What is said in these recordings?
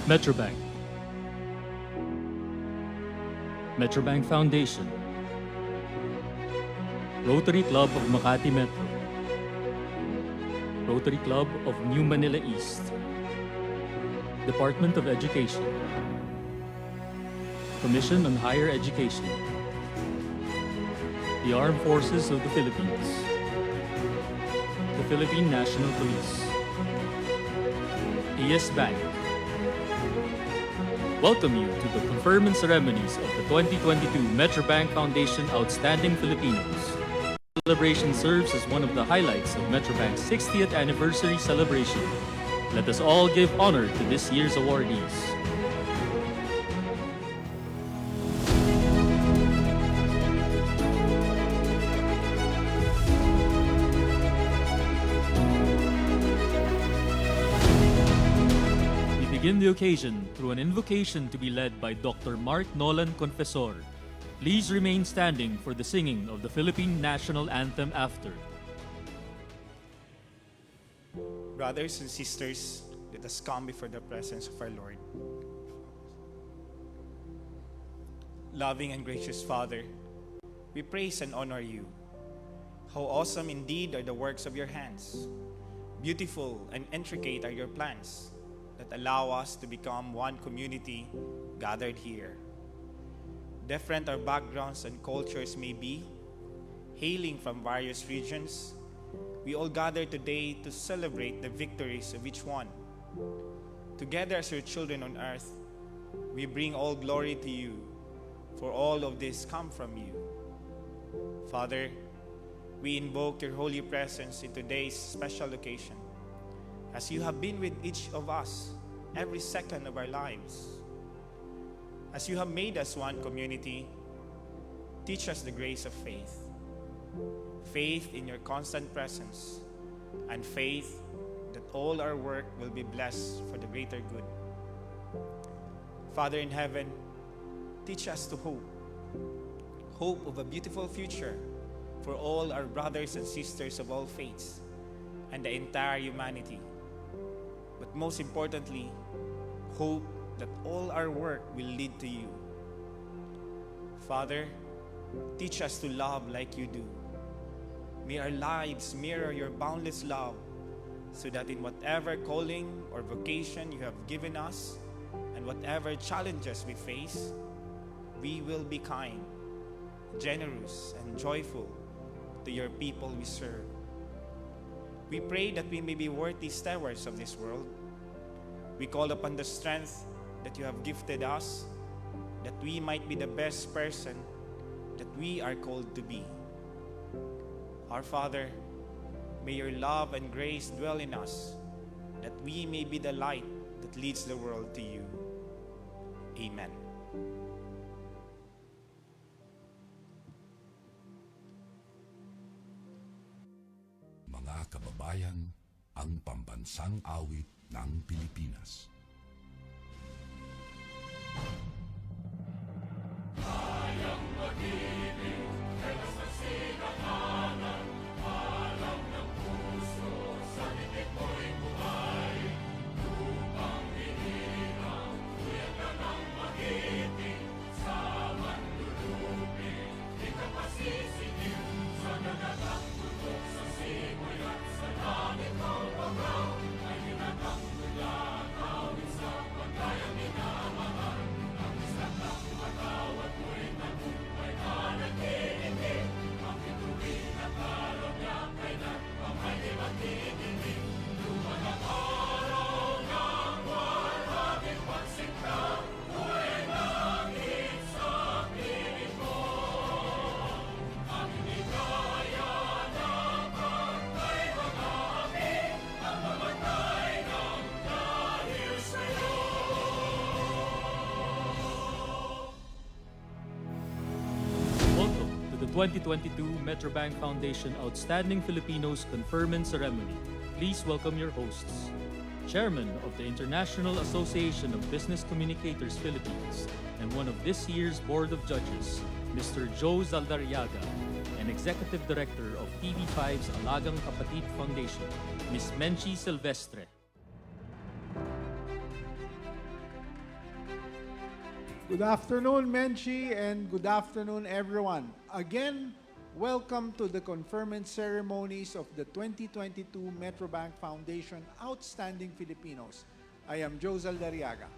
Metrobank. Metrobank Foundation. Rotary Club of Makati Metro. Rotary Club of New Manila East. Department of Education. Commission on Higher Education. The Armed Forces of the Philippines. The Philippine National Police. ES Bank. Welcome you to the conferment ceremonies of the 2022 Metrobank Foundation Outstanding Filipinos. The celebration serves as one of the highlights of Metrobank's 60th anniversary celebration. Let us all give honor to this year's awardees. Begin the occasion through an invocation to be led by Dr. Mark Nolan Confessor. Please remain standing for the singing of the Philippine National Anthem after. Brothers and sisters, let us come before the presence of our Lord. Loving and gracious Father, we praise and honor you. How awesome indeed are the works of your hands. Beautiful and intricate are your plans that allow us to become one community gathered here. Different our backgrounds and cultures may be, hailing from various regions, we all gather today to celebrate the victories of each one. Together as your children on earth, we bring all glory to you, for all of this come from you. Father, we invoke your holy presence in today's special occasion, as you have been with each of us every second of our lives. As you have made us one community, teach us the grace of faith. Faith in your constant presence, and faith that all our work will be blessed for the greater good. Father in heaven, teach us to hope. Hope of a beautiful future for all our brothers and sisters of all faiths and the entire humanity. But most importantly, hope that all our work will lead to you. Father, teach us to love like you do. May our lives mirror your boundless love, so that in whatever calling or vocation you have given us, and whatever challenges we face, we will be kind, generous, and joyful to your people we serve. We pray that we may be worthy stewards of this world. We call upon the strength that you have gifted us, that we might be the best person that we are called to be. Our Father, may your love and grace dwell in us, that we may be the light that leads the world to you. Amen. Mga kababayan, ang pambansang awit ng Pilipinas. Kayang mag-ibig, kailas ng sinakanan, alam ng puso, sa likid mo'y buhay. Lupang hinirang, kuya ka ng magiting, sa manlulupin, di ka pasisingil, sa dagatang tutok, sa simoy at sa langit ng pagaw, ay hinatang mula, awit sa pagkayang minamahal, ang isang ng matawad mo'y nabuhay ka nag-iindig, ang ituwin at araw niya kailan ang may di magtitindig, luman ang araw ng walang pagsinta, buhay langit sa piling mo, ang hindi kaya ng pagkay mga api, ang mamatay ng dahil sa'yo. Welcome to the 2022 Metrobank Foundation Outstanding Filipinos Conferment Ceremony. Please welcome your hosts. Chairman of the International Association of Business Communicators Philippines and one of this year's Board of Judges, Mr. Joe Zaldarriaga, and Executive Director of TV5's Alagang Kapatid Foundation, Ms. Menchi Silvestre. Good afternoon, Menchi, and good afternoon, everyone. Again, welcome to the conferment ceremonies of the 2022 Metrobank Foundation Outstanding Filipinos. I am Joe Zaldariaga.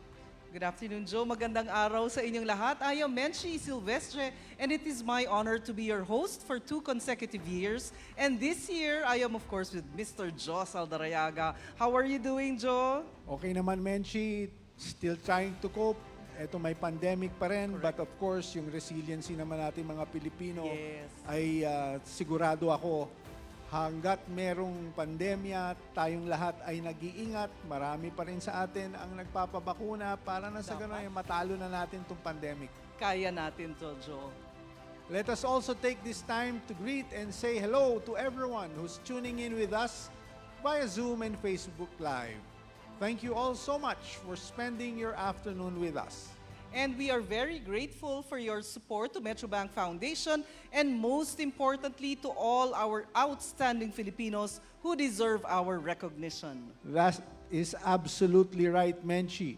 Good afternoon, Joe. Magandang araw sa inyong lahat. I am Menchi Silvestre, and it is my honor to be your host for 2 consecutive years. And this year, I am of course with Mr. Joe Zaldariaga. How are you doing, Joe? Okay naman, Menchi. Still trying to cope. Ito may pandemic pa rin, but of course, yung resiliency naman natin mga Pilipino Yes. ay sigurado ako hanggat merong pandemya, tayong lahat ay nag-iingat. Marami pa rin sa atin ang nagpapabakuna para na sa gano'n ay matalo na natin itong pandemic. Kaya natin to, Joe. Let us also take this time to greet and say hello to everyone who's tuning in with us via Zoom and Facebook Live. Thank you all so much for spending your afternoon with us. And we are very grateful for your support to Metrobank Foundation and most importantly to all our outstanding Filipinos who deserve our recognition. That is absolutely right, Menchi.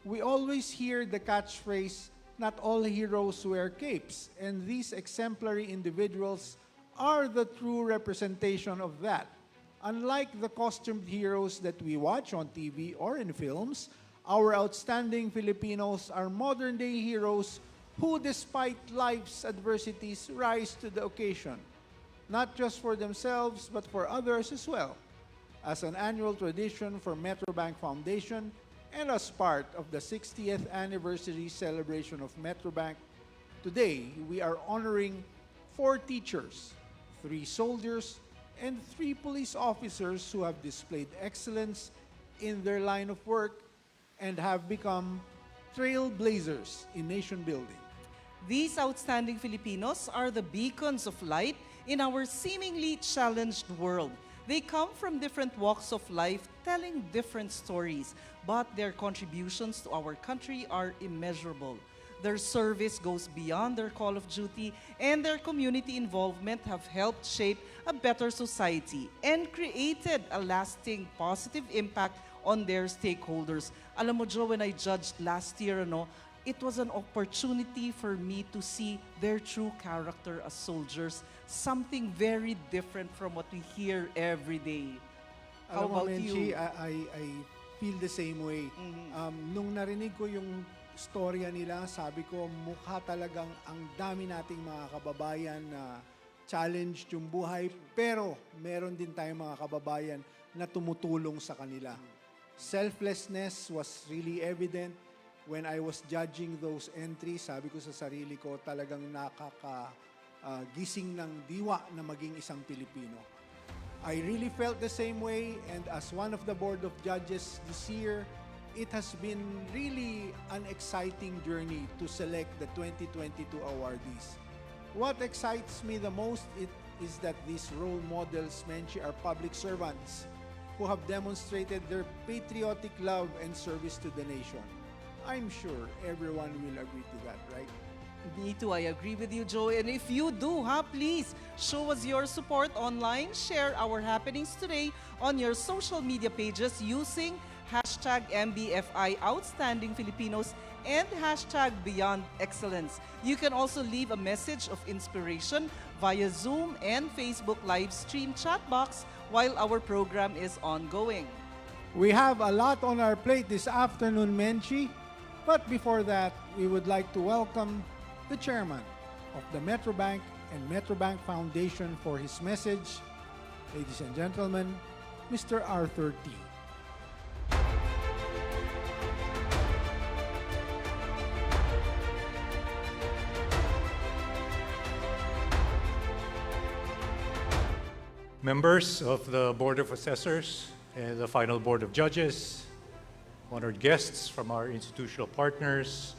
We always hear the catchphrase, not all heroes wear capes, and these exemplary individuals are the true representation of that. Unlike the costumed heroes that we watch on TV or in films, our outstanding Filipinos are modern-day heroes who, despite life's adversities, rise to the occasion, not just for themselves, but for others as well. As an annual tradition for Metrobank Foundation and as part of the 60th anniversary celebration of Metrobank, today we are honoring 4 teachers, 3 soldiers, and 3 police officers who have displayed excellence in their line of work and have become trailblazers in nation building. These outstanding Filipinos are the beacons of light in our seemingly challenged world. They come from different walks of life telling different stories, but their contributions to our country are immeasurable. Their service goes beyond their call of duty, and their community involvement have helped shape a better society and created a lasting positive impact on their stakeholders. Alam mo, Joe, when I judged last year, it was an opportunity for me to see their true character as soldiers, something very different from what we hear every day. How Alam mo, about Menchi, you? I feel the same way. Nung narinig ko yung storya nila, sabi ko, mukha talagang ang dami nating mga kababayan na challenged yung buhay, pero meron din tayong mga kababayan na tumutulong sa kanila. Selflessness was really evident when I was judging those entries. Sabi ko sa sarili ko, talagang nakakagising ng diwa na maging isang Pilipino. I really felt the same way, and as one of the board of judges this year, it has been really an exciting journey to select the 2022 awardees. What excites me the most is that these role models, Menchi, are public servants who have demonstrated their patriotic love and service to the nation. I'm sure everyone will agree to that, right? Me too, I agree with you, Joe. And if you do, please show us your support online. Share our happenings today on your social media pages using hashtag MBFI Outstanding Filipinos and hashtag Beyond Excellence. You can also leave a message of inspiration via Zoom and Facebook live stream chat box while our program is ongoing. We have a lot on our plate this afternoon, Menchi. But before that, we would like to welcome the chairman of the Metrobank and Metrobank Foundation for his message. Ladies and gentlemen, Mr. Arthur T. Members of the Board of Assessors and the final Board of Judges, honored guests from our institutional partners,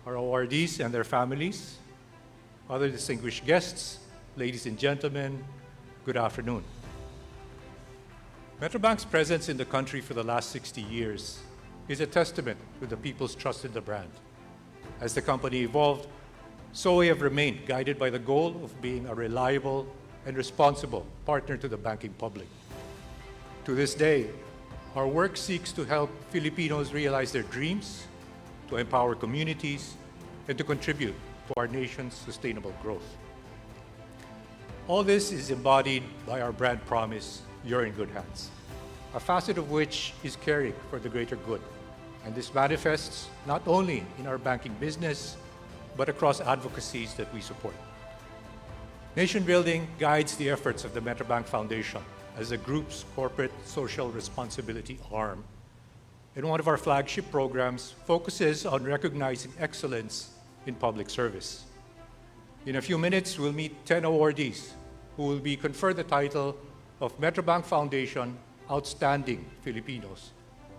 our awardees and their families, other distinguished guests, ladies and gentlemen, good afternoon. Metrobank's presence in the country for the last 60 years is a testament to the people's trust in the brand. As the company evolved, so we have remained guided by the goal of being a reliable and responsible partner to the banking public. To this day, our work seeks to help Filipinos realize their dreams, to empower communities, and to contribute to our nation's sustainable growth. All this is embodied by our brand promise, "You're in good hands," a facet of which is caring for the greater good. And this manifests not only in our banking business, but across advocacies that we support. Nation building guides the efforts of the Metrobank Foundation as the group's corporate social responsibility arm. And one of our flagship programs focuses on recognizing excellence in public service. In a few minutes, we'll meet 10 awardees who will be conferred the title of Metrobank Foundation Outstanding Filipinos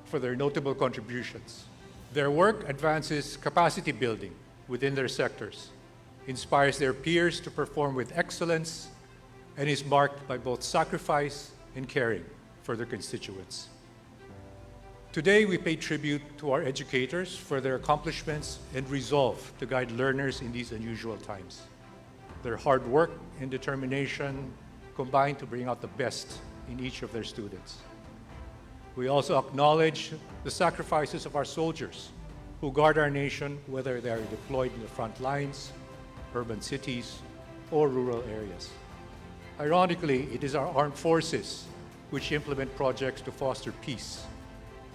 for their notable contributions. Their work advances capacity building within their sectors, inspires their peers to perform with excellence, and is marked by both sacrifice and caring for their constituents. Today, we pay tribute to our educators for their accomplishments and resolve to guide learners in these unusual times. Their hard work and determination combine to bring out the best in each of their students. We also acknowledge the sacrifices of our soldiers who guard our nation, whether they are deployed in the front lines, urban cities, or rural areas. Ironically, it is our armed forces which implement projects to foster peace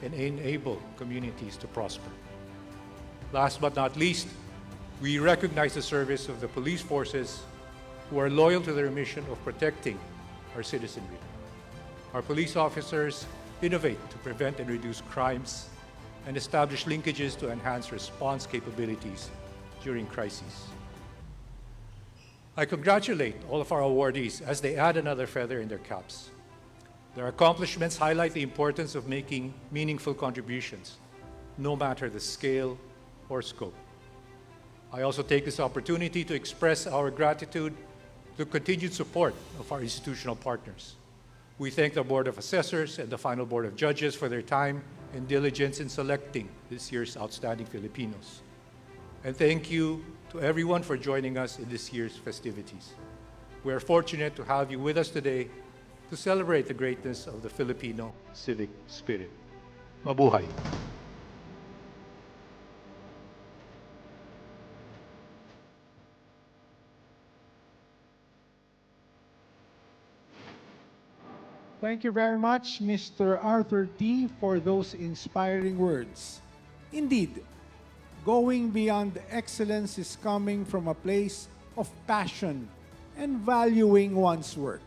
and enable communities to prosper. Last but not least, we recognize the service of the police forces who are loyal to their mission of protecting our citizenry. Our police officers innovate to prevent and reduce crimes and establish linkages to enhance response capabilities during crises. I congratulate all of our awardees as they add another feather in their caps. Their accomplishments highlight the importance of making meaningful contributions, no matter the scale or scope. I also take this opportunity to express our gratitude to continued support of our institutional partners. We thank the Board of Assessors and the final Board of Judges for their time and diligence in selecting this year's Outstanding Filipinos. And thank you to everyone for joining us in this year's festivities. We are fortunate to have you with us today to celebrate the greatness of the Filipino civic spirit. Mabuhay! Thank you very much, Mr. Arthur T., for those inspiring words. Indeed, going beyond excellence is coming from a place of passion and valuing one's work.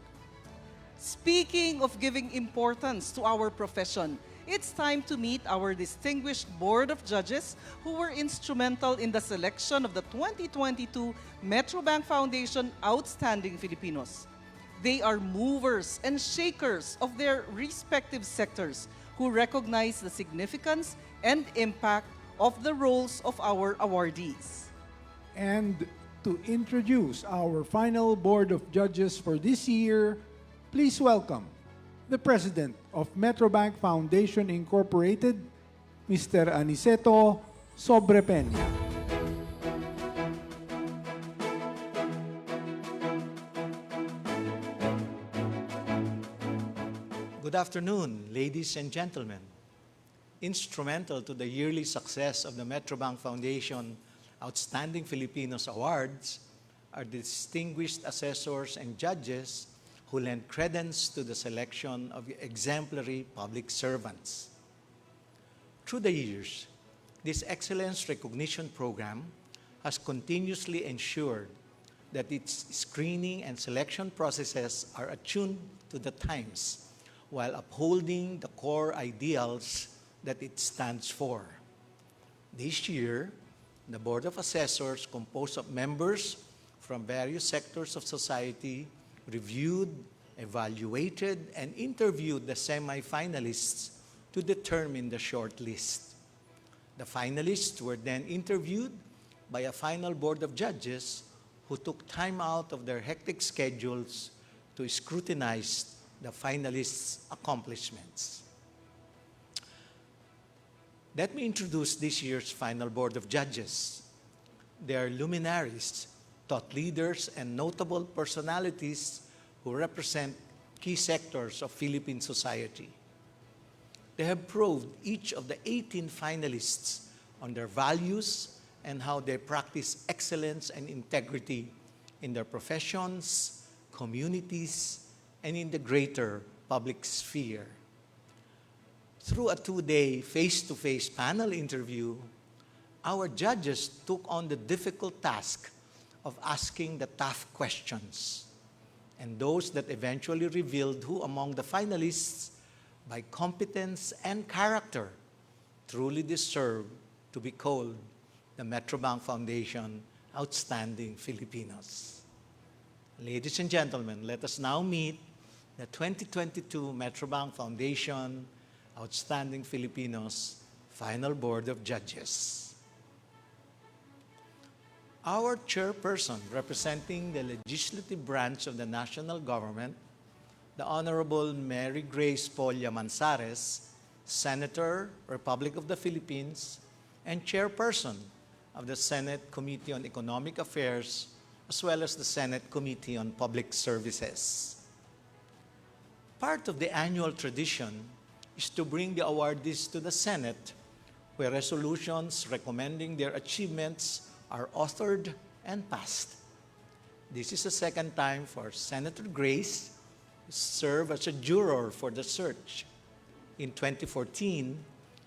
Speaking of giving importance to our profession, it's time to meet our distinguished Board of Judges who were instrumental in the selection of the 2022 Metrobank Foundation Outstanding Filipinos. They are movers and shakers of their respective sectors who recognize the significance and impact of the roles of our awardees. And to introduce our final Board of Judges for this year, please welcome the President of Metrobank Foundation Incorporated, Mr. Aniceto Sobrepeña. Good afternoon, ladies and gentlemen. Instrumental to the yearly success of the Metrobank Foundation Outstanding Filipinos Awards are the distinguished assessors and judges who lend credence to the selection of exemplary public servants. Through the years, this excellence recognition program has continuously ensured that its screening and selection processes are attuned to the times while upholding the core ideals that it stands for. This year, the Board of Assessors, composed of members from various sectors of society, reviewed, evaluated, and interviewed the semi-finalists to determine the short list. The finalists were then interviewed by a final Board of Judges who took time out of their hectic schedules to scrutinize the finalists' accomplishments. Let me introduce this year's final Board of Judges. They are luminaries, thought leaders, and notable personalities who represent key sectors of Philippine society. They have probed each of the 18 finalists on their values, and how they practice excellence and integrity in their professions, communities, and in the greater public sphere. Through a 2-day face-to-face panel interview, our judges took on the difficult task of asking the tough questions, and those that eventually revealed who among the finalists, by competence and character, truly deserve to be called the Metrobank Foundation Outstanding Filipinos. Ladies and gentlemen, let us now meet the 2022 Metrobank Foundation Outstanding Filipinos Final Board of Judges. Our chairperson representing the legislative branch of the national government, the Honorable Mary Grace Polla Manzares, Senator, Republic of the Philippines, and chairperson of the Senate Committee on Economic Affairs, as well as the Senate Committee on Public Services. Part of the annual tradition is to bring the awardees to the Senate, where resolutions recommending their achievements are authored and passed. This is the second time for Senator Grace to serve as a juror for the search. In 2014,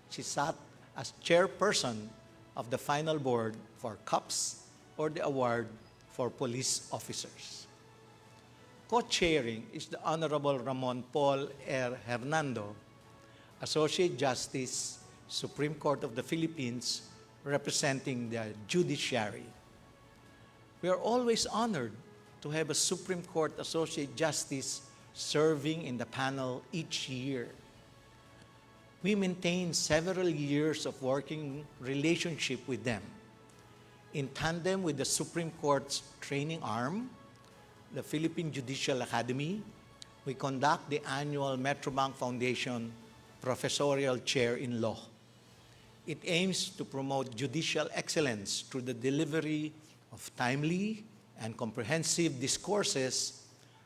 she sat as chairperson of the final board for CUPS, or the award for police officers. Co-chairing is the Honorable Ramon Paul R. Hernando, Associate Justice, Supreme Court of the Philippines, representing the judiciary. We are always honored to have a Supreme Court Associate Justice serving in the panel each year. We maintain several years of working relationship with them. In tandem with the Supreme Court's training arm, the Philippine Judicial Academy, we conduct the annual Metrobank Foundation Professorial Chair in Law. It aims to promote judicial excellence through the delivery of timely and comprehensive discourses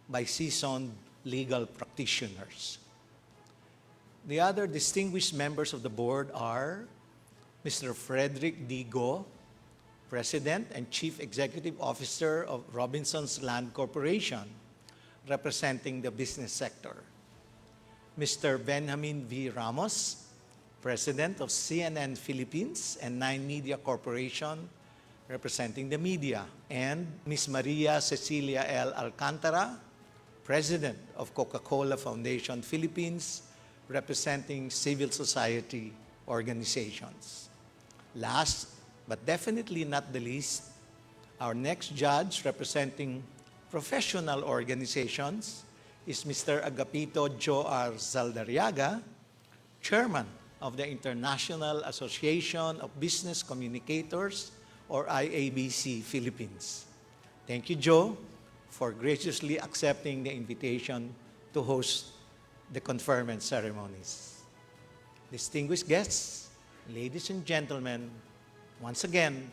by seasoned legal practitioners. The other distinguished members of the board are Mr. Frederick D. Go, President and Chief Executive Officer of Robinson's Land Corporation, representing the business sector. Mr. Benjamin V. Ramos, President of CNN Philippines and Nine Media Corporation, representing the media. And Ms. Maria Cecilia L. Alcantara, President of Coca-Cola Foundation Philippines, representing civil society organizations. Last, but definitely not the least, our next judge representing professional organizations is Mr. Agapito Joe R. Zaldariaga, Chairman of the International Association of Business Communicators, or IABC Philippines. Thank you, Joe, for graciously accepting the invitation to host the conferment ceremonies. Distinguished guests, ladies and gentlemen, once again,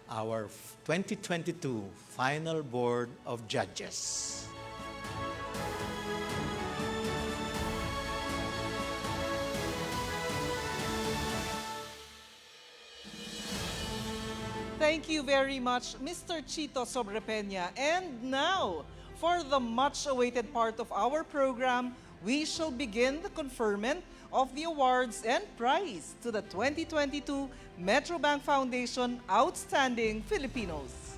our 2022 Final Board of Judges. Thank you very much, Mr. Chito Sobrepeña. And now, for the much-awaited part of our program, we shall begin the conferment of the awards and prize to the 2022 Metrobank Foundation Outstanding Filipinos.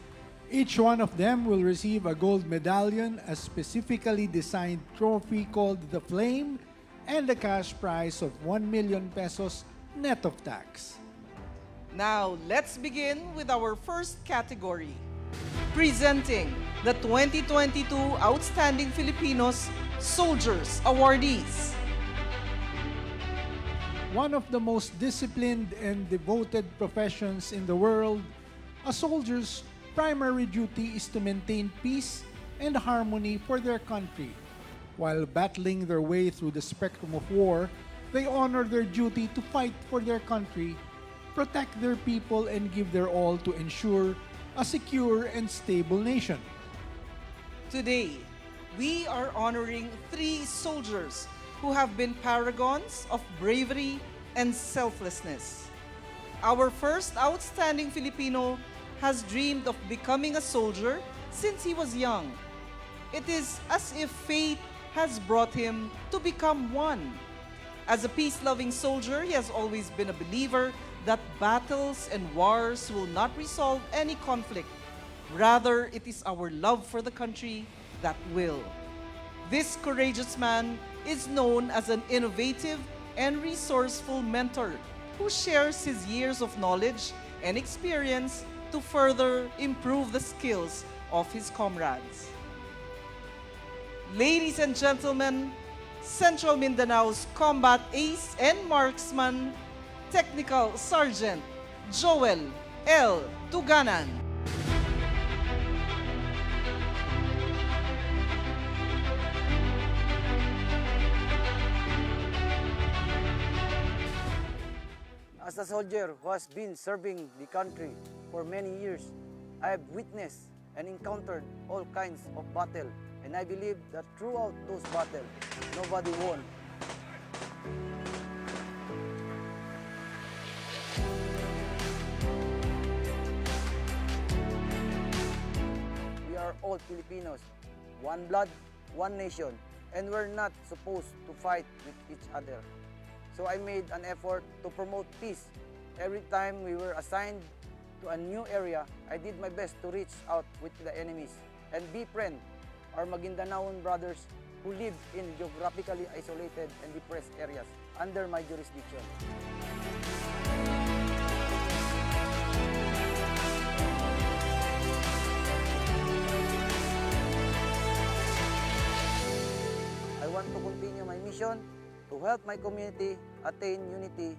Each one of them will receive a gold medallion, a specifically designed trophy called the Flame, and a cash prize of 1 million pesos net of tax. Now, let's begin with our first category. Presenting the 2022 Outstanding Filipinos Soldiers Awardees. One of the most disciplined and devoted professions in the world, a soldier's primary duty is to maintain peace and harmony for their country. While battling their way through the spectrum of war, they honor their duty to fight for their country, protect their people, and give their all to ensure a secure and stable nation. Today, we are honoring 3 soldiers who have been paragons of bravery and selflessness. Our first outstanding Filipino has dreamed of becoming a soldier since he was young. It is as if fate has brought him to become one. As a peace-loving soldier, he has always been a believer that battles and wars will not resolve any conflict. Rather, it is our love for the country that will. This courageous man is known as an innovative and resourceful mentor who shares his years of knowledge and experience to further improve the skills of his comrades. Ladies and gentlemen, Central Mindanao's combat ace and marksman, Technical Sergeant Joel L. Tuganan. As a soldier who has been serving the country for many years, I have witnessed and encountered all kinds of battle, and I believe that throughout those battles, nobody won. We are all Filipinos, one blood, one nation, and we're not supposed to fight with each other. So I made an effort to promote peace. Every time we were assigned to a new area, I did my best to reach out with the enemies and befriend our Maguindanaon brothers who lived in geographically isolated and depressed areas under my jurisdiction. I want to continue my mission to help my community attain unity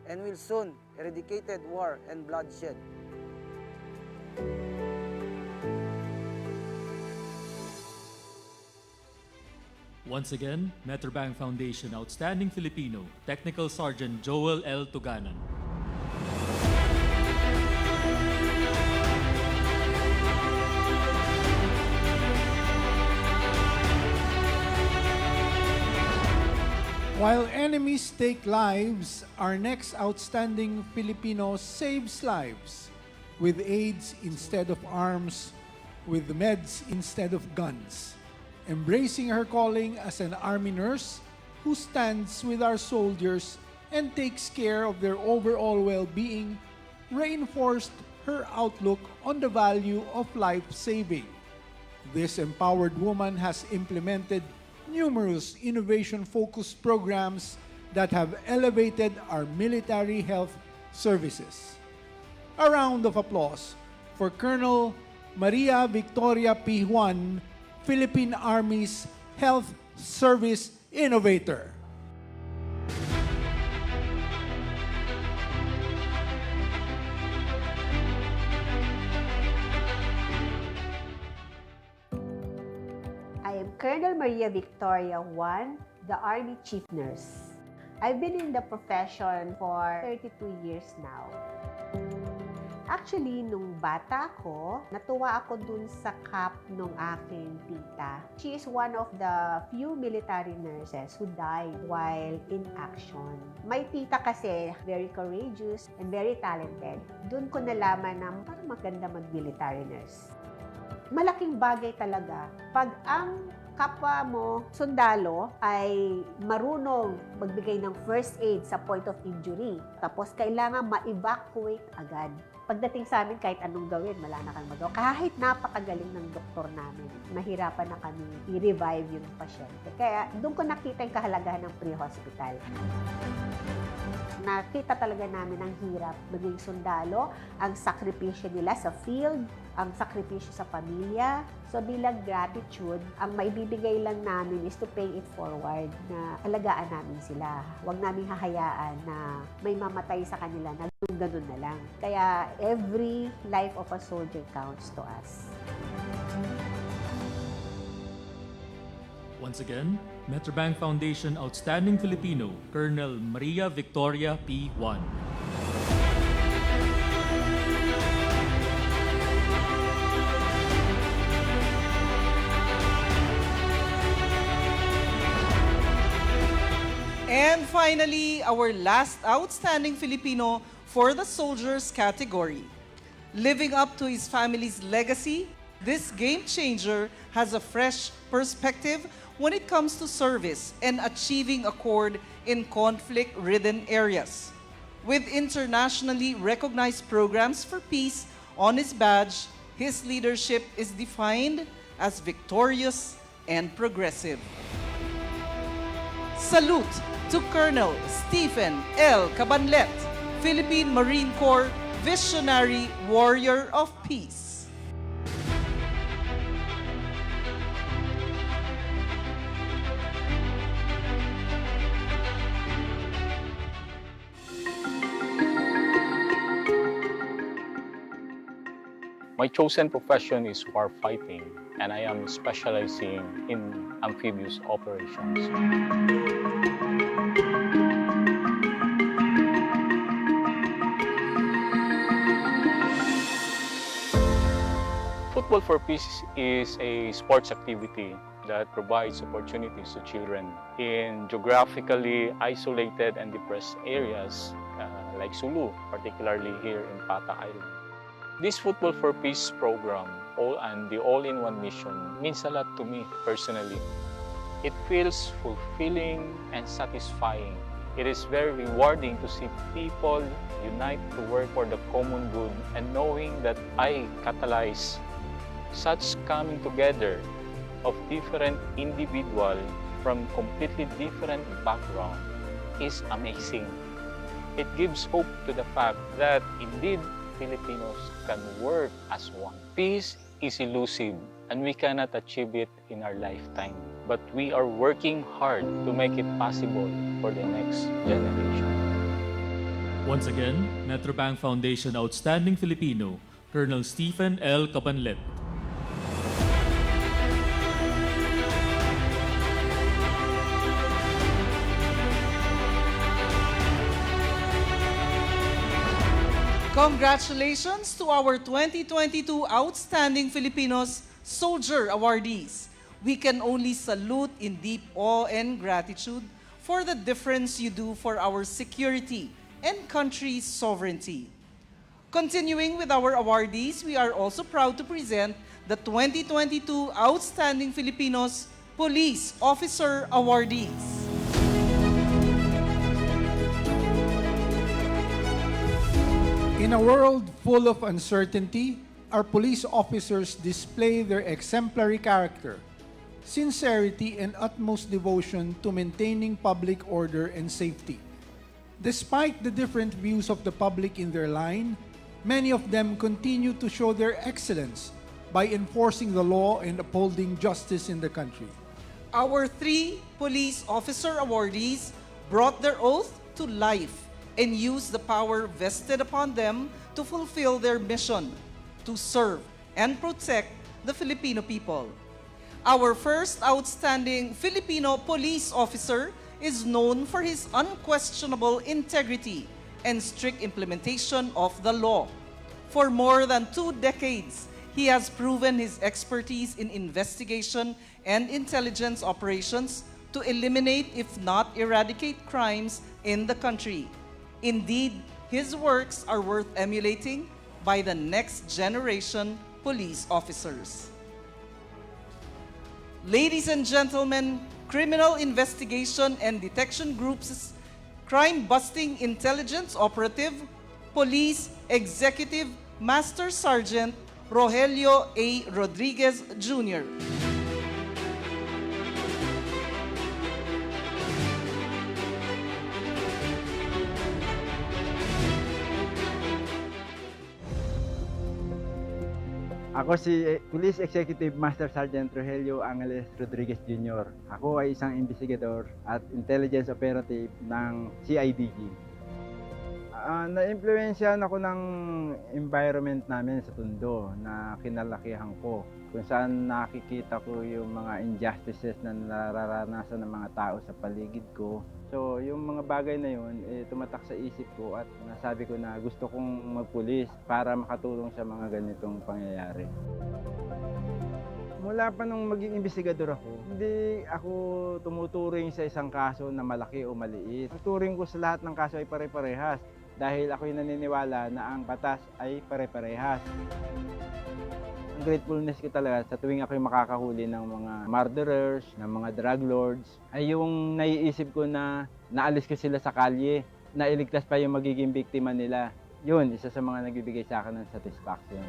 and will soon eradicate war and bloodshed. Once again, Metrobank Foundation Outstanding Filipino, Technical Sergeant Joel L. Tuganan. While enemies take lives, our next outstanding Filipino saves lives with aids instead of arms, with meds instead of guns. Embracing her calling as an army nurse who stands with our soldiers and takes care of their overall well-being, reinforced her outlook on the value of life-saving. This empowered woman has implemented numerous innovation-focused programs that have elevated our military health services. A round of applause for Colonel Maria Victoria P. Juan, Philippine Army's Health Service Innovator. I am Colonel Maria Victoria Juan, the Army Chief Nurse. I've been in the profession for 32 years now. Actually, nung bata ako, natuwa ako dun sa cap nung aking tita. She is one of the few military nurses who died while in action. My tita kasi, very courageous and very talented. Dun ko nalaman na parang maganda mag-military nurse. Malaking bagay talaga pag ang kapwa mo, sundalo, ay marunong magbigay ng first aid sa point of injury. Tapos kailangan ma-evacuate agad. Pagdating sa amin, kahit anong gawin, wala na kang magawa. Kahit napakagaling ng doktor namin, mahirapan na kami i-revive yung pasyente. Kaya doon ko nakita yung kahalagahan ng pre-hospital. Nakita talaga namin ang hirap maging sundalo, ang sakripisyo nila sa field, ang sakripisyo sa pamilya. So bilang gratitude, ang maibibigay lang namin is to pay it forward na alagaan namin sila. Huwag namin hahayaan na may mamatay sa kanila na ganun na lang. Kaya every life of a soldier counts to us. Once again, Metrobank Foundation Outstanding Filipino, Colonel Maria Victoria P. Juan. And finally, our last outstanding Filipino for the soldiers category. Living up to his family's legacy, this game changer has a fresh perspective when it comes to service and achieving accord in conflict-ridden areas. With internationally recognized programs for peace on his badge, his leadership is defined as victorious and progressive. Salute to Colonel Stephen L. Cabanlet, Philippine Marine Corps Visionary Warrior of Peace. My chosen profession is warfighting, and I am specializing in amphibious operations. Football for Peace is a sports activity that provides opportunities to children in geographically isolated and depressed areas like Sulu, particularly here in Pata Island. This Football for Peace program and the all-in-one mission means a lot to me personally. It feels fulfilling and satisfying. It is very rewarding to see people unite to work for the common good, and knowing that I catalyze such coming together of different individuals from completely different background is amazing. It gives hope to the fact that indeed Filipinos can work as one. Peace is elusive and we cannot achieve it in our lifetime. But we are working hard to make it possible for the next generation. Once again, Metrobank Foundation Outstanding Filipino, Colonel Stephen L. Cabanlet. Congratulations to our 2022 Outstanding Filipinos Soldier Awardees. We can only salute in deep awe and gratitude for the difference you do for our security and country's sovereignty. Continuing with our awardees, we are also proud to present the 2022 Outstanding Filipinos Police Officer Awardees. In a world full of uncertainty, our police officers display their exemplary character, sincerity, and utmost devotion to maintaining public order and safety. Despite the different views of the public in their line, many of them continue to show their excellence by enforcing the law and upholding justice in the country. Our 3 police officer awardees brought their oath to life and used the power vested upon them to fulfill their mission to serve and protect the Filipino people. Our first outstanding Filipino police officer is known for his unquestionable integrity and strict implementation of the law. For more than 2 decades, he has proven his expertise in investigation and intelligence operations to eliminate, if not eradicate, crimes in the country. Indeed, his works are worth emulating by the next generation police officers. Ladies and gentlemen, Criminal Investigation and Detection Group's crime-busting intelligence operative, Police Executive Master Sergeant Rogelio A. Rodriguez Jr. Ako si Police Executive Master Sergeant Rogelio Angeles Rodriguez Jr. Ako ay isang investigador at intelligence operative ng CIDG. Na-impluwensyahan ako ng environment namin sa Tondo na kinalakihan ko, kung saan nakikita ko yung mga injustices na nararanasan ng mga tao sa paligid ko. So, yung mga bagay na yun, tumatak sa isip ko at nasabi ko na gusto kong magpulis para makatulong sa mga ganitong pangyayari. Mula pa nung maging investigador ako, hindi ako tumuturing sa isang kaso na malaki o maliit. Ang turing ko sa lahat ng kaso ay pare-parehas. dahil ako'y naniniwala na ang batas ay pare-parehas. Ang gratefulness ko talaga sa tuwing ako'y makakahuli ng mga murderers, ng mga drug lords, ay yung naiisip ko na naalis ko sila sa kalye, na iligtas pa yung magiging biktima nila. Yun, isa sa mga nagbibigay sa akin ng satisfaction.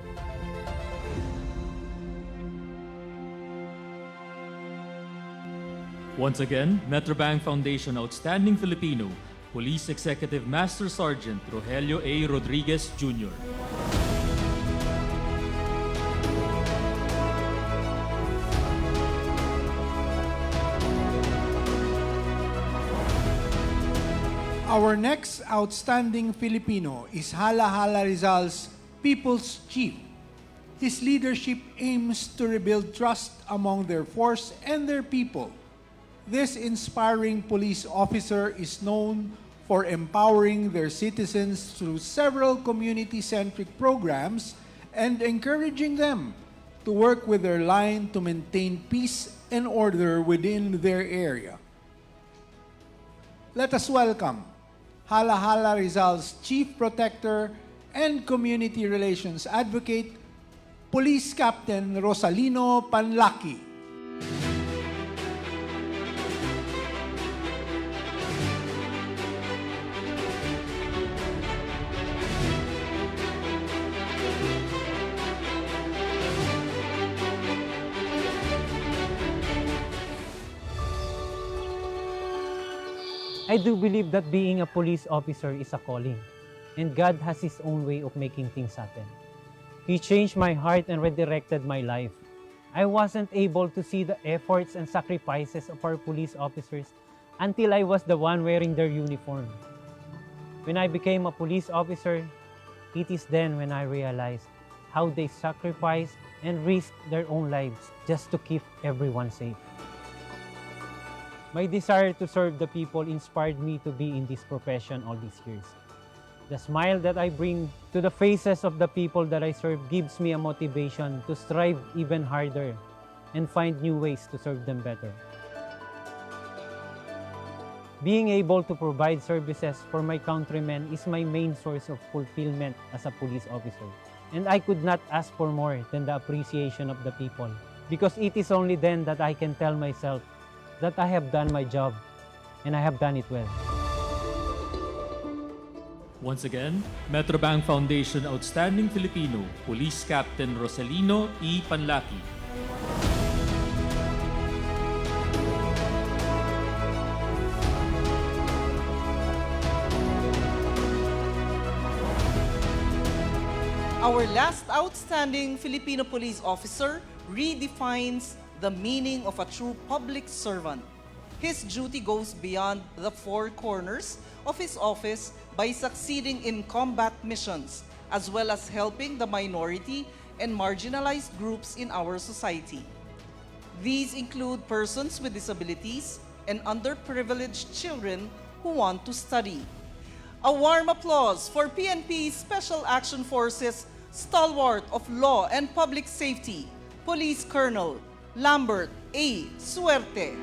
Once again, Metrobank Foundation Outstanding Filipino, Police Executive Master Sergeant Rogelio A. Rodriguez Jr. Our next outstanding Filipino is Hala Hala Rizal's People's Chief. His leadership aims to rebuild trust among their force and their people. This inspiring police officer is known for empowering their citizens through several community-centric programs and encouraging them to work with their line to maintain peace and order within their area. Let us welcome Hala Hala Rizal's Chief Protector and Community Relations Advocate, Police Captain Rosalino Panlaki. I do believe that being a police officer is a calling, and God has His own way of making things happen. He changed my heart and redirected my life. I wasn't able to see the efforts and sacrifices of our police officers until I was the one wearing their uniform. When I became a police officer, it is then when I realized how they sacrificed and risked their own lives just to keep everyone safe. My desire to serve the people inspired me to be in this profession all these years. The smile that I bring to the faces of the people that I serve gives me a motivation to strive even harder and find new ways to serve them better. Being able to provide services for my countrymen is my main source of fulfillment as a police officer. And I could not ask for more than the appreciation of the people, because it is only then that I can tell myself that I have done my job and I have done it well. Once again, Metrobank Foundation Outstanding Filipino, Police Captain Rosalino E. Panlaki. Our last outstanding Filipino police officer redefines the meaning of a true public servant. His duty goes beyond the four corners of his office by succeeding in combat missions, as well as helping the minority and marginalized groups in our society. These include persons with disabilities and underprivileged children who want to study. A warm applause for PNP Special Action Forces stalwart of law and public safety, Police Colonel Lambert A. Suerte.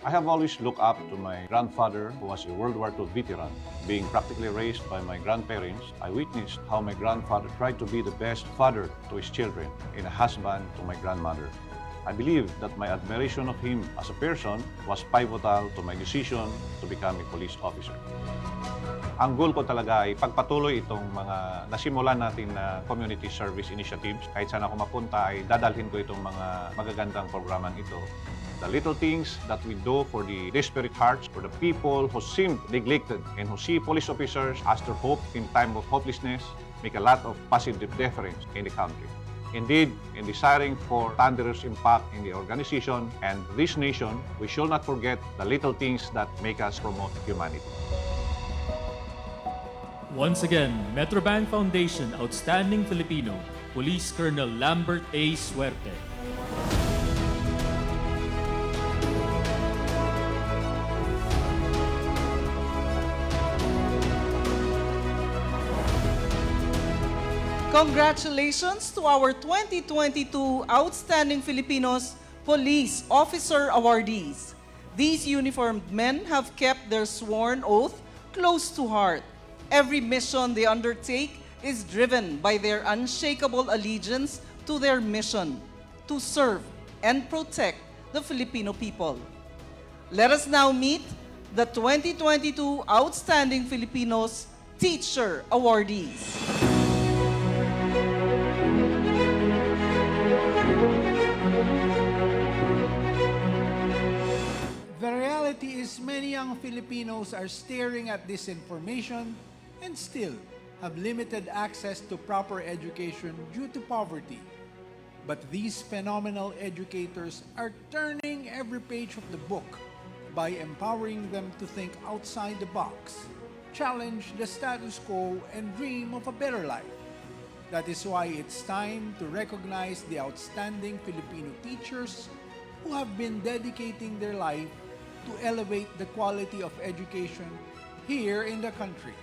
I have always looked up to my grandfather, who was a World War II veteran. Being practically raised by my grandparents, I witnessed how my grandfather tried to be the best father to his children and a husband to my grandmother. I believe that my admiration of him as a person was pivotal to my decision to become a police officer. Ang goal ko talaga ay pagpatuloy itong mga nasimulan natin na community service initiatives. Kahit saan ako mapunta ay dadalhin ko itong mga magagandang programang ito. The little things that we do for the desperate hearts, for the people who seem neglected and who see police officers as their hope in time of hopelessness, make a lot of positive difference in the country. Indeed, in desiring for thunderous impact in the organization and this nation, we should not forget the little things that make us promote humanity. Once again, Metrobank Foundation Outstanding Filipino, Police Colonel Lambert A. Suerte. Congratulations to our 2022 Outstanding Filipinos Police Officer Awardees. These uniformed men have kept their sworn oath close to heart. Every mission they undertake is driven by their unshakable allegiance to their mission to serve and protect the Filipino people. Let us now meet the 2022 Outstanding Filipinos Teacher Awardees. The reality is many young Filipinos are staring at this information and still have limited access to proper education due to poverty. But these phenomenal educators are turning every page of the book by empowering them to think outside the box, challenge the status quo, and dream of a better life. That is why it's time to recognize the outstanding Filipino teachers who have been dedicating their life to elevate the quality of education here in the country.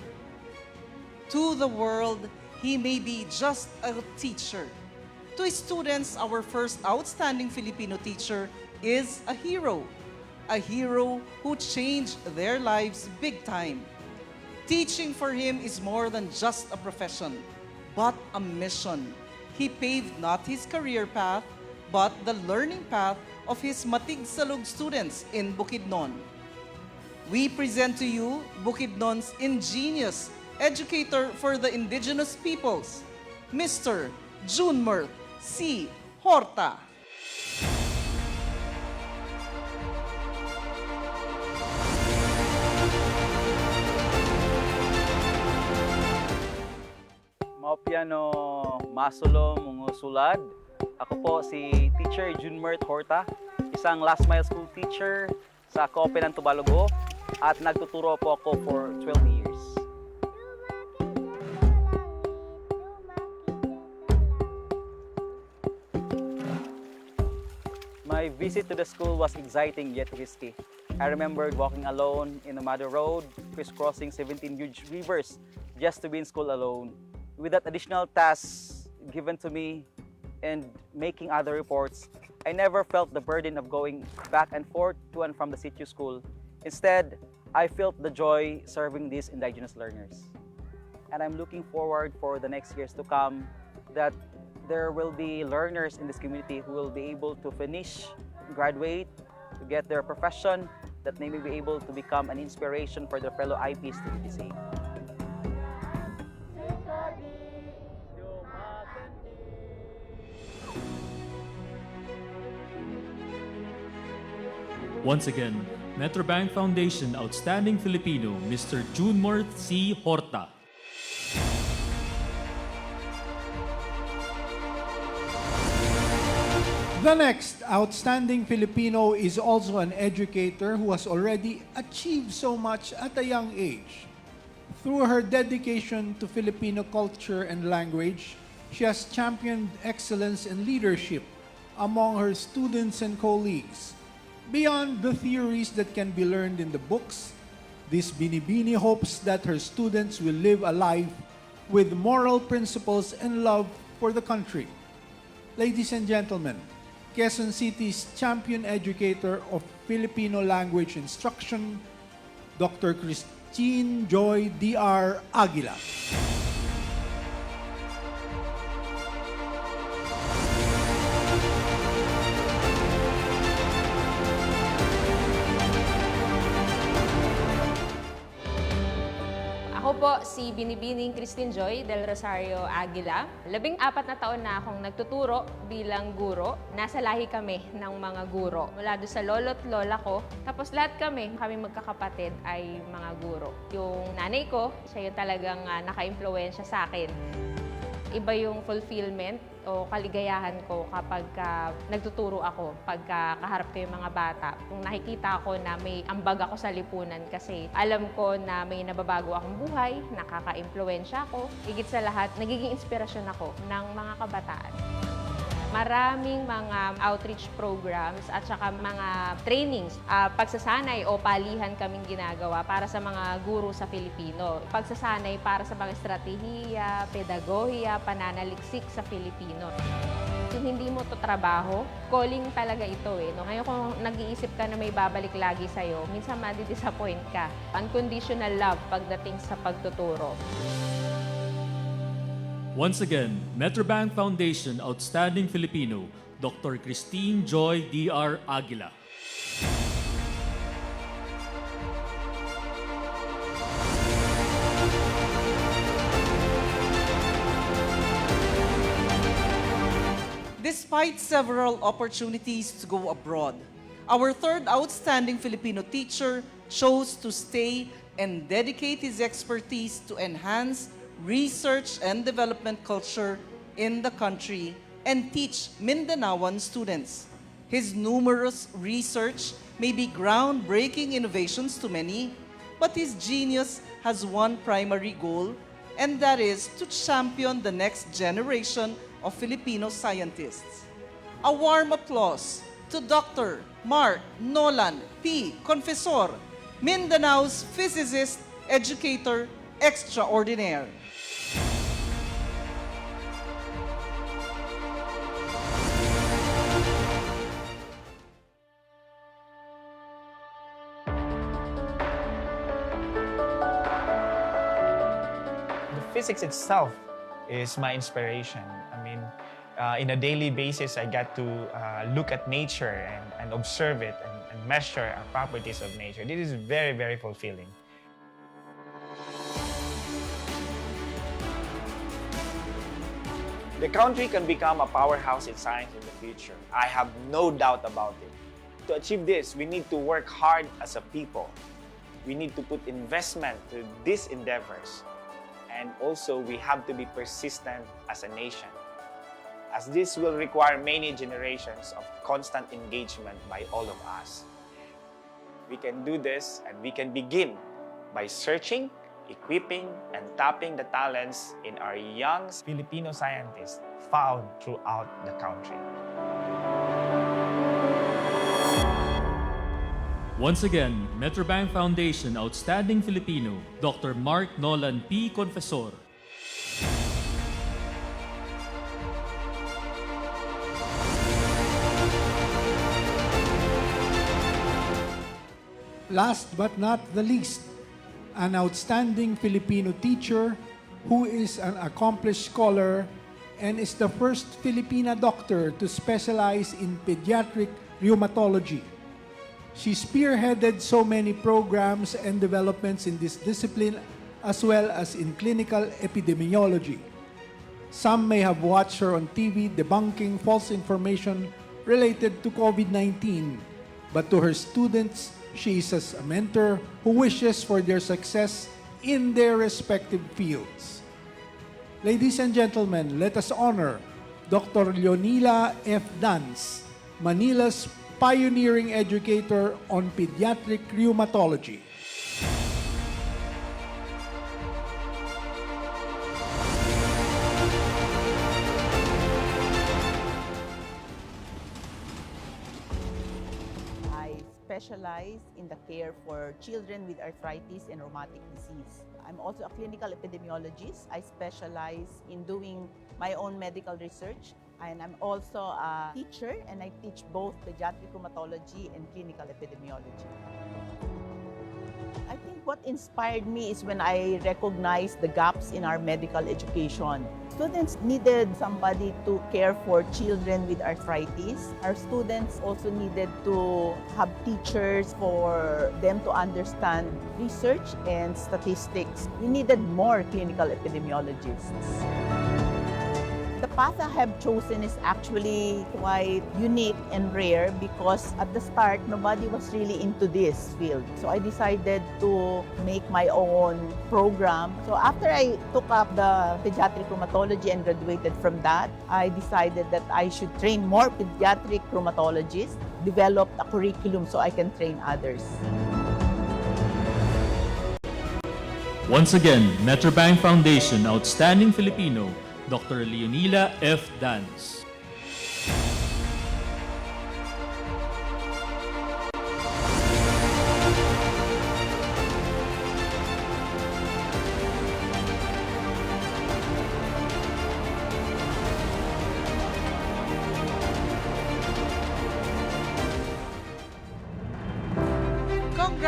To the world, he may be just a teacher. To his students, our first outstanding Filipino teacher is a hero who changed their lives big time. Teaching for him is more than just a profession, but a mission. He paved not his career path, but the learning path of his Matigsalug students in Bukidnon. We present to you Bukidnon's ingenious educator for the indigenous peoples, Mr. Junmer C. Horta. Mao piano masulo mga sulad. Ako po si Teacher Junmer Horta, isang last mile school teacher sa Copen ng Tubalogo at nagtuturo po ako for 12 years. My visit to the school was exciting yet risky. I remembered walking alone in a muddy road, crisscrossing 17 huge rivers just to be in school alone. With that additional task given to me and making other reports, I never felt the burden of going back and forth to and from the CITU school. Instead, I felt the joy serving these indigenous learners. And I'm looking forward for the next years to come that there will be learners in this community who will be able to finish, graduate, to get their profession, that they may be able to become an inspiration for their fellow IPs to do the same. Once again, Metrobank Foundation Outstanding Filipino, Mr. Junmer C. Horta. The next outstanding Filipino is also an educator who has already achieved so much at a young age. Through her dedication to Filipino culture and language, she has championed excellence in leadership among her students and colleagues. Beyond the theories that can be learned in the books, this Binibini hopes that her students will live a life with moral principles and love for the country. Ladies and gentlemen, Quezon City's champion educator of Filipino language instruction, Dr. Christine Joy D.R. Aguila. Ako po si Binibining Christine Joy del Rosario Aguila. 14 na taon na akong nagtuturo bilang guro. Nasa lahi kami ng mga guro. Mula doon sa lolo't lola ko. Tapos lahat kami magkakapatid ay mga guro. Yung nanay ko, siya yung talagang naka-impluwensya sa akin. Iba yung fulfillment o kaligayahan ko kapag nagtuturo ako, pagka kaharap ko yung mga bata. Kung nakikita ko na may ambag ako sa lipunan kasi alam ko na may nababago akong buhay, nakaka-impluwensya ako. Higit sa lahat, nagiging inspirasyon ako ng mga kabataan. Maraming mga outreach programs at saka mga trainings, pagsasanay o palihan kaming ginagawa para sa mga guro sa Filipino. Pagsasanay para sa mga estratehiya, pedagohiya, pananaliksik sa Filipino. Kung hindi mo to trabaho, calling talaga ito eh. No? Ngayon kung nag-iisip ka na may babalik lagi sa'yo, minsan madi-disappoint ka. Unconditional love pagdating sa pagtuturo. Once again, Metrobank Foundation Outstanding Filipino, Dr. Christine Joy D.R. Aguila. Despite several opportunities to go abroad, our third outstanding Filipino teacher chose to stay and dedicate his expertise to enhance research and development culture in the country and teach Mindanaoan students. His numerous research may be groundbreaking innovations to many, but his genius has one primary goal, and that is to champion the next generation of Filipino scientists. A warm applause to Dr. Mark Nolan P. Confessor, Mindanao's physicist, educator extraordinaire. Physics itself is my inspiration. I mean, in a daily basis, I get to look at nature and observe it and measure our properties of nature. This is very, very fulfilling. The country can become a powerhouse in science in the future. I have no doubt about it. To achieve this, we need to work hard as a people. We need to put investment to these endeavors. And also, we have to be persistent as a nation, as this will require many generations of constant engagement by all of us. We can do this, and we can begin by searching, equipping, and tapping the talents in our young Filipino scientists found throughout the country. Once again, Metrobank Foundation Outstanding Filipino, Dr. Mark Nolan P. Confessor. Last but not the least, an outstanding Filipino teacher who is an accomplished scholar and is the first Filipina doctor to specialize in pediatric rheumatology. She spearheaded so many programs and developments in this discipline as well as in clinical epidemiology. Some may have watched her on TV debunking false information related to COVID-19, but to her students, she is as a mentor who wishes for their success in their respective fields. Ladies and gentlemen, let us honor Dr. Leonila F. Dance, Manila's pioneering educator on pediatric rheumatology. I specialize in the care for children with arthritis and rheumatic disease. I'm also a clinical epidemiologist. I specialize in doing my own medical research. And I'm also a teacher, and I teach both pediatric rheumatology and clinical epidemiology. I think what inspired me is when I recognized the gaps in our medical education. Students needed somebody to care for children with arthritis. Our students also needed to have teachers for them to understand research and statistics. We needed more clinical epidemiologists. The path I have chosen is actually quite unique and rare because at the start, nobody was really into this field. So I decided to make my own program. So after I took up the pediatric rheumatology and graduated from that, I decided that I should train more pediatric rheumatologists, developed a curriculum so I can train others. Once again, Metrobank Foundation Outstanding Filipino, Dr. Leonila F. Dance.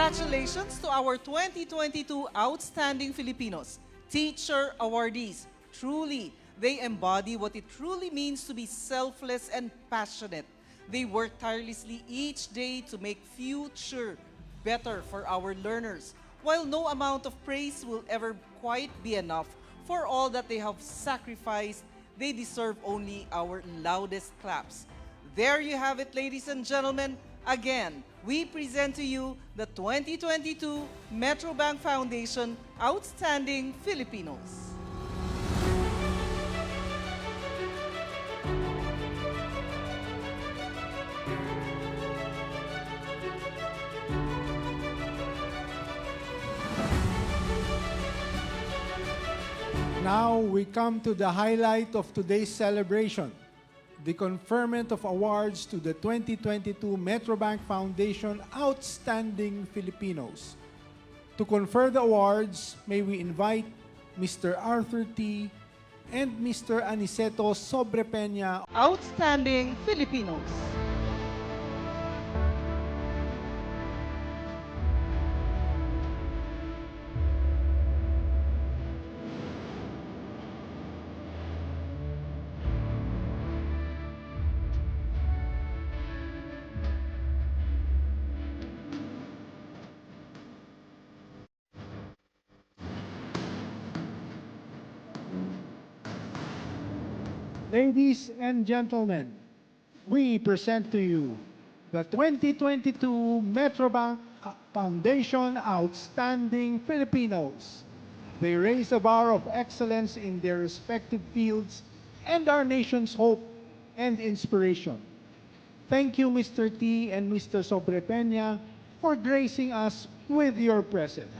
Congratulations to our 2022 Outstanding Filipinos, teacher awardees. Truly, they embody what it truly means to be selfless and passionate. They work tirelessly each day to make future better for our learners. While no amount of praise will ever quite be enough for all that they have sacrificed, they deserve only our loudest claps. There you have it, ladies and gentlemen. Again, we present to you the 2022 Metrobank Foundation Outstanding Filipinos. Now we come to the highlight of today's celebration, the conferment of awards to the 2022 Metrobank Foundation Outstanding Filipinos. To confer the awards, may we invite Mr. Arthur T. and Mr. Aniceto Sobrepeña, Outstanding Filipinos. Ladies and gentlemen, we present to you the 2022 Metrobank Foundation Outstanding Filipinos. They raise the bar of excellence in their respective fields and our nation's hope and inspiration. Thank you, Mr. T. and Mr. Sobrepeña, for gracing us with your presence.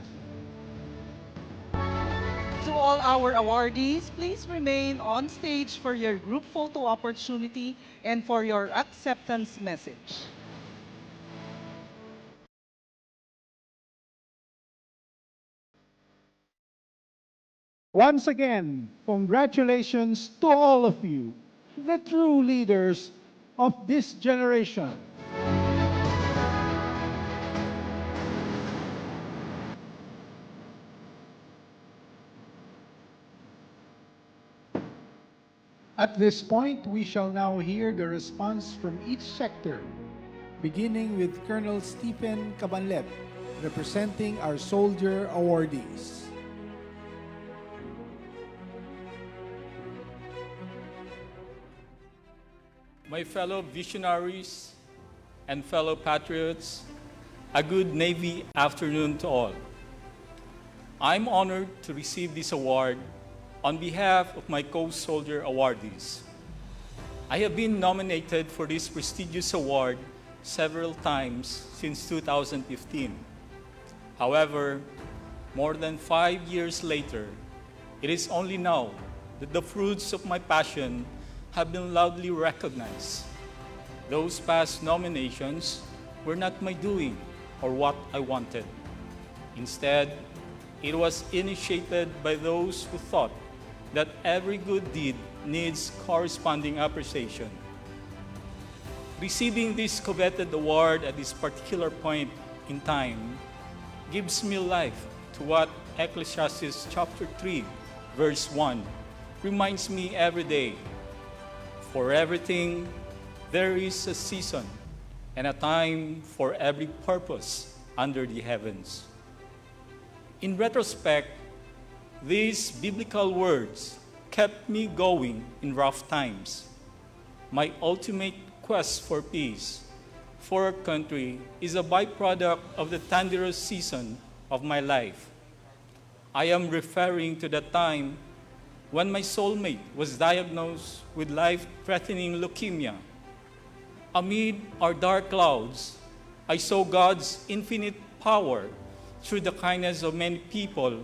To all our awardees, please remain on stage for your group photo opportunity and for your acceptance message. Once again, congratulations to all of you, the true leaders of this generation. At this point, we shall now hear the response from each sector, beginning with Colonel Stephen Cabanlet, representing our soldier awardees. My fellow visionaries and fellow patriots, a good Navy afternoon to all. I'm honored to receive this award on behalf of my co-soldier awardees. I have been nominated for this prestigious award several times since 2015. However, more than 5 years later, it is only now that the fruits of my passion have been loudly recognized. Those past nominations were not my doing or what I wanted. Instead, it was initiated by those who thought that every good deed needs corresponding appreciation. Receiving this coveted award at this particular point in time gives me life to what Ecclesiastes chapter 3, verse 1 reminds me every day. For everything, there is a season and a time for every purpose under the heavens. In retrospect, these biblical words kept me going in rough times. My ultimate quest for peace for our country is a byproduct of the tenderest season of my life. I am referring to the time when my soulmate was diagnosed with life-threatening leukemia. Amid our dark clouds, I saw God's infinite power through the kindness of many people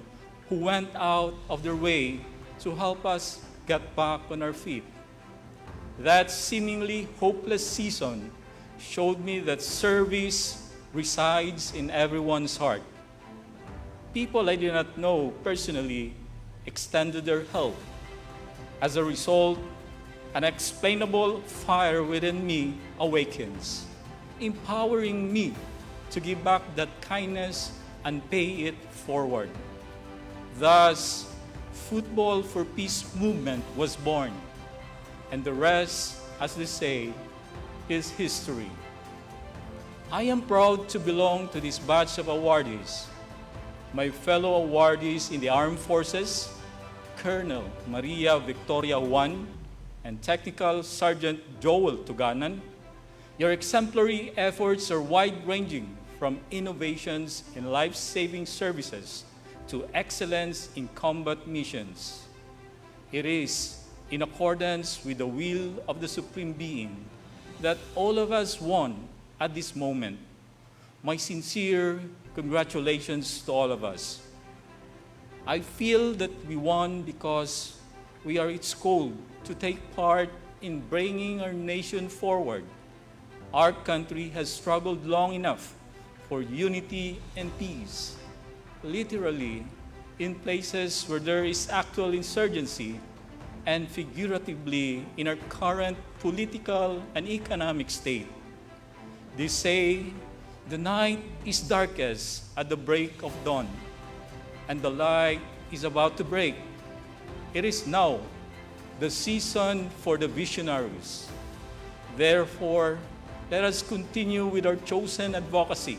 who went out of their way to help us get back on our feet. That seemingly hopeless season showed me that service resides in everyone's heart. People I did not know personally extended their help. As a result, an unexplainable fire within me awakens, empowering me to give back that kindness and pay it forward. Thus, Football for Peace movement was born, and the rest, as they say, is history. I am proud to belong to this batch of awardees. My fellow awardees in the Armed Forces, Colonel Maria Victoria Juan and Technical Sergeant Joel Tuganan, your exemplary efforts are wide-ranging from innovations in life-saving services to excellence in combat missions. It is in accordance with the will of the Supreme Being that all of us won at this moment. My sincere congratulations to all of us. I feel that we won because we are its called to take part in bringing our nation forward. Our country has struggled long enough for unity and peace. Literally, in places where there is actual insurgency, and figuratively in our current political and economic state. They say the night is darkest at the break of dawn, and the light is about to break. It is now the season for the visionaries. Therefore, let us continue with our chosen advocacy.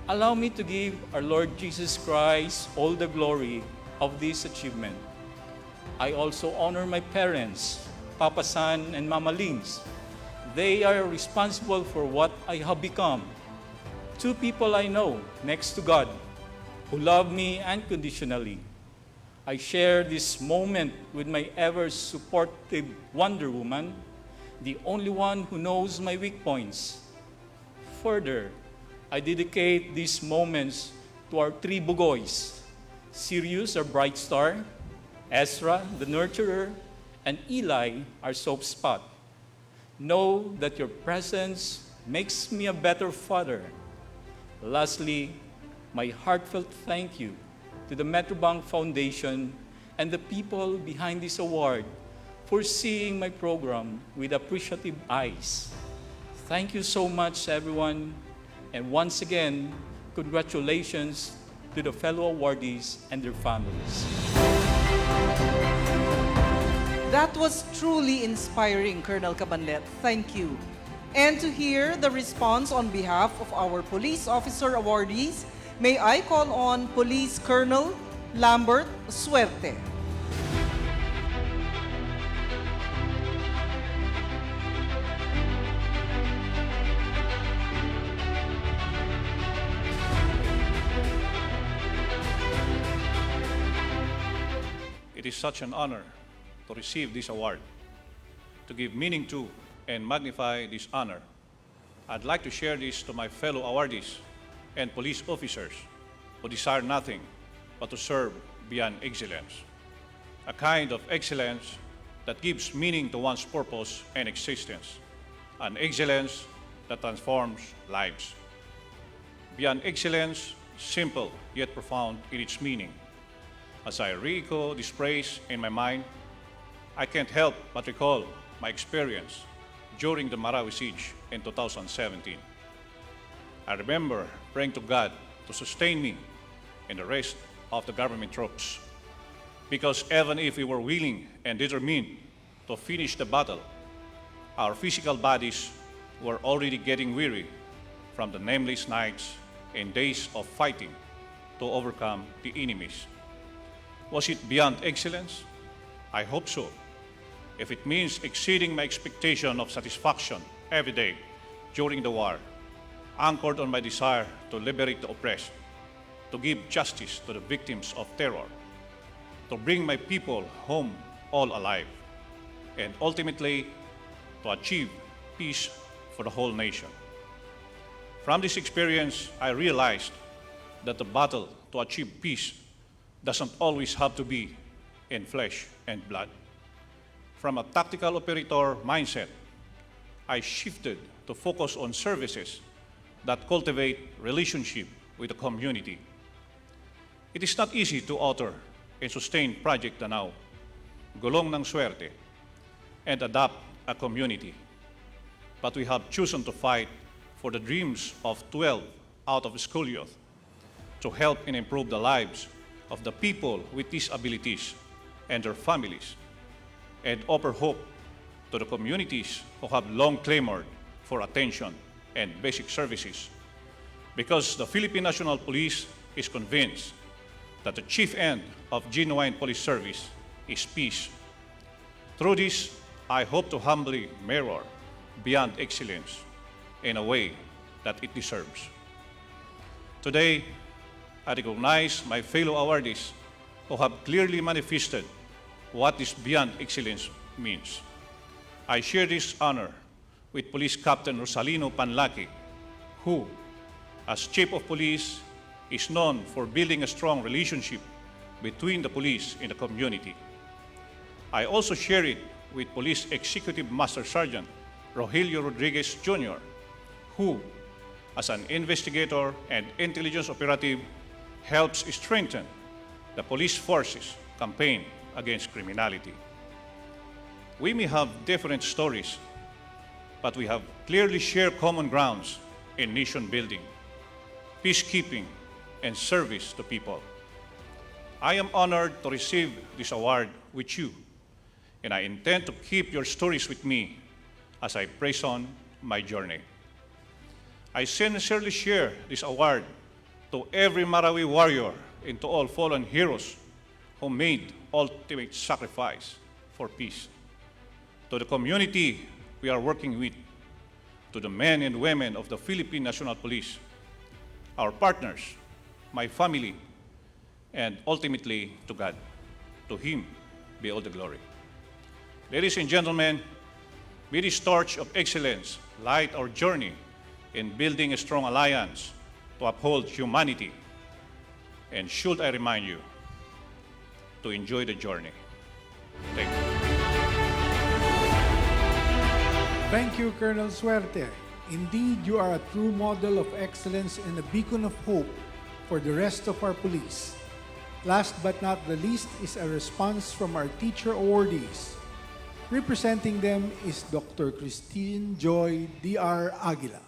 Allow me to give our Lord Jesus Christ all the glory of this achievement. I also honor my parents, Papa San and Mama Lings. They are responsible for what I have become. Two people I know next to God who love me unconditionally. I share this moment with my ever-supportive Wonder Woman, the only one who knows my weak points. Further, I dedicate these moments to our three bugoys, Sirius, our bright star, Ezra, the nurturer, and Eli, our soap spot. Know that your presence makes me a better father. Lastly, my heartfelt thank you to the Metrobank Foundation and the people behind this award for seeing my program with appreciative eyes. Thank you so much, everyone. And once again, congratulations to the fellow awardees and their families. That was truly inspiring, Colonel Cabanlet. Thank you. And to hear the response on behalf of our police officer awardees, may I call on Police Colonel Lambert Suerte. It is such an honor to receive this award. To give meaning to and magnify this honor, I'd like to share this to my fellow awardees and police officers who desire nothing but to serve beyond excellence. A kind of excellence that gives meaning to one's purpose and existence. An excellence that transforms lives. Beyond excellence, simple yet profound in its meaning. As I re-echo this phrase in my mind, I can't help but recall my experience during the Marawi siege in 2017. I remember praying to God to sustain me and the rest of the government troops. Because even if we were willing and determined to finish the battle, our physical bodies were already getting weary from the nameless nights and days of fighting to overcome the enemies. Was it beyond excellence? I hope so. If it means exceeding my expectation of satisfaction every day during the war, anchored on my desire to liberate the oppressed, to give justice to the victims of terror, to bring my people home all alive, and ultimately to achieve peace for the whole nation. From this experience, I realized that the battle to achieve peace doesn't always have to be in flesh and blood. From a tactical operator mindset, I shifted to focus on services that cultivate relationship with the community. It is not easy to author and sustain Project Danao, Gulong ng Suerte, and adopt a community. But we have chosen to fight for the dreams of 12 out of school youth to help and improve the lives of the people with disabilities and their families, and offer hope to the communities who have long clamored for attention and basic services, because the Philippine National Police is convinced that the chief end of genuine police service is peace. Through this, I hope to humbly mirror beyond excellence in a way that it deserves. Today, I recognize my fellow awardees who have clearly manifested what this beyond excellence means. I share this honor with Police Captain Rosalino Panlaki, who, as Chief of Police, is known for building a strong relationship between the police and the community. I also share it with Police Executive Master Sergeant Rogelio Rodriguez Jr., who, as an investigator and intelligence operative, helps strengthen the police force's campaign against criminality. We may have different stories, but we have clearly shared common grounds in nation building, peacekeeping, and service to people. I am honored to receive this award with you, and I intend to keep your stories with me as I press on my journey. I sincerely share this award to every Marawi warrior and to all fallen heroes who made ultimate sacrifice for peace. To the community we are working with, to the men and women of the Philippine National Police, our partners, my family, and ultimately to God. To Him be all the glory. Ladies and gentlemen, may this torch of excellence light our journey in building a strong alliance to uphold humanity. And should I remind you to enjoy the journey. Thank you. Thank you, Colonel Suerte. Indeed, you are a true model of excellence and a beacon of hope for the rest of our police. Last but not the least is a response from our teacher awardees. Representing them is Dr. Christine Joy D.R. Aguila.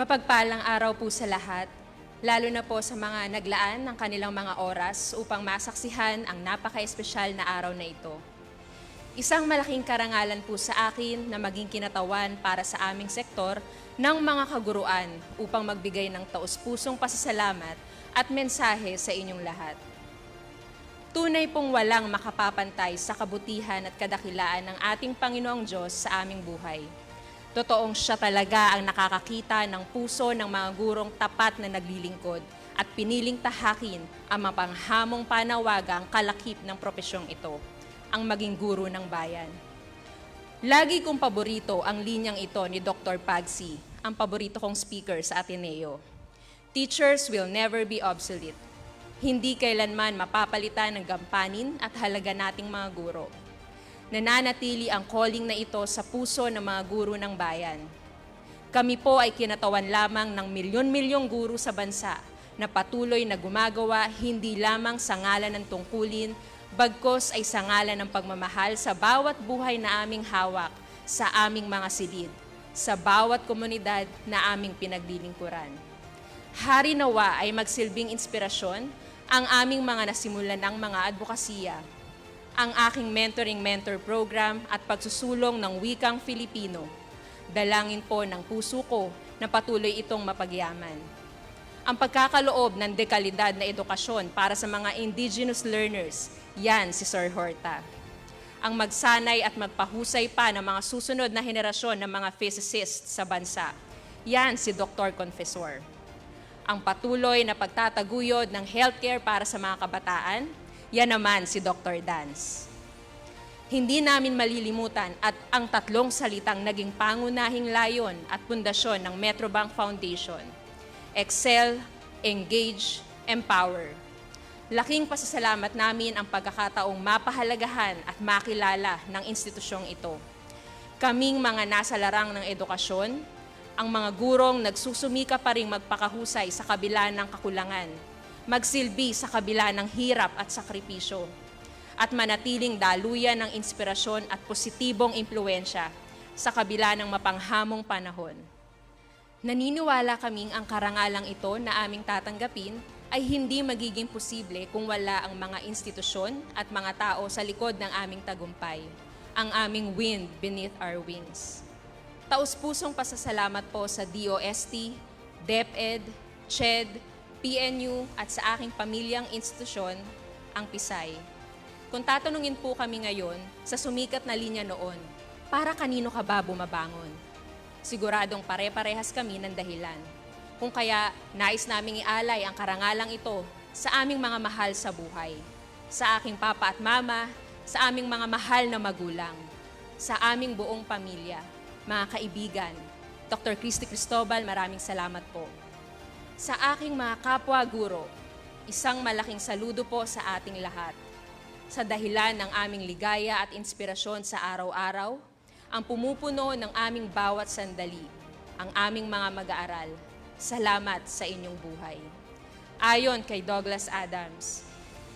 Mapagpalang araw po sa lahat, lalo na po sa mga naglaan ng kanilang mga oras upang masaksihan ang napaka-espesyal na araw na ito. Isang malaking karangalan po sa akin na maging kinatawan para sa aming sektor ng mga kaguruan upang magbigay ng taus-pusong pasasalamat at mensahe sa inyong lahat. Tunay pong walang makapapantay sa kabutihan at kadakilaan ng ating Panginoong Diyos sa aming buhay. Totoong siya talaga ang nakakakita ng puso ng mga gurong tapat na naglilingkod at piniling tahakin ang mapanghamong panawagang kalakip ng propesyong ito, ang maging guro ng bayan. Lagi kong paborito ang linyang ito ni Dr. Pagsi, ang paborito kong speaker sa Ateneo. Teachers will never be obsolete. Hindi kailanman mapapalitan ng gampanin at halaga nating mga guro. Nananatili ang calling na ito sa puso ng mga guro ng bayan. Kami po ay kinatawan lamang ng milyon-milyong guro sa bansa na patuloy na gumagawa hindi lamang sa ngalan ng tungkulin, bagkos ay sa ngalan ng pagmamahal sa bawat buhay na aming hawak, sa aming mga silid, sa bawat komunidad na aming pinaglilingkuran. Hari nawa ay magsilbing inspirasyon ang aming mga nasimulan ng mga advokasya, ang aking mentor program at pagsusulong ng wikang Filipino. Dalangin po ng puso ko na patuloy itong mapagyaman. Ang pagkakaloob ng dekalidad na edukasyon para sa mga indigenous learners, yan si Sir Horta. Ang magsanay at magpahusay pa ng mga susunod na henerasyon ng mga physicists sa bansa, yan si Dr. Confessor. Ang patuloy na pagtataguyod ng healthcare para sa mga kabataan, yan naman si Dr. Dance. Hindi namin malilimutan at ang tatlong salitang naging pangunahing layon at pundasyon ng Metrobank Foundation: Excel, Engage, Empower. Laking pasasalamat namin ang pagkakataong mapahalagahan at makilala ng institusyong ito. Kaming mga nasa larang ng edukasyon, Ang mga gurong nagsusumika pa ring magpakahusay sa kabila ng kakulangan, magsilbi sa kabila ng hirap at sakripisyo, at manatiling daluyan ng inspirasyon at positibong impluensya sa kabila ng mapanghamong panahon. Naniniwala kaming ang karangalang ito na aming tatanggapin ay hindi magiging posible kung wala ang mga institusyon at mga tao sa likod ng aming tagumpay, ang aming wind beneath our wings. Taus-pusong pasasalamat po sa DOST, DepEd, CHED, PNU at sa aking pamilyang institusyon, ang PISAY. Kung tatanungin po kami ngayon sa sumikat na linya noon, para kanino ka ba bumabangon? Siguradong pare-parehas kami ng dahilan. Kung kaya nais naming ialay ang karangalang ito sa aming mga mahal sa buhay, sa aking papa at mama, sa aming mga mahal na magulang, sa aming buong pamilya, mga kaibigan. Dr. Christy Cristobal, maraming salamat po. Sa aking mga kapwa-guro, isang malaking saludo po sa ating lahat. Sa dahilan ng aming ligaya at inspirasyon sa araw-araw, ang pumupuno ng aming bawat sandali, ang aming mga mag-aaral. Salamat sa inyong buhay. Ayon kay Douglas Adams,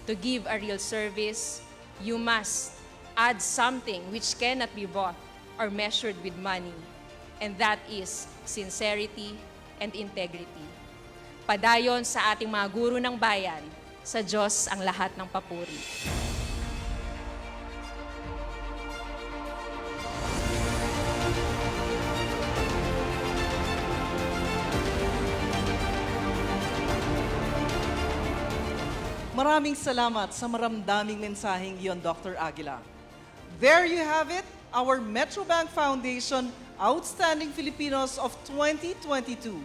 to give a real service, you must add something which cannot be bought or measured with money, and that is sincerity and integrity. Padayon sa ating mga guro ng bayan, sa Diyos ang lahat ng papuri. Maraming salamat sa maramdaming mensaheng iyon, Dr. Aguila. There you have it, our Metrobank Foundation Outstanding Filipinos of 2022.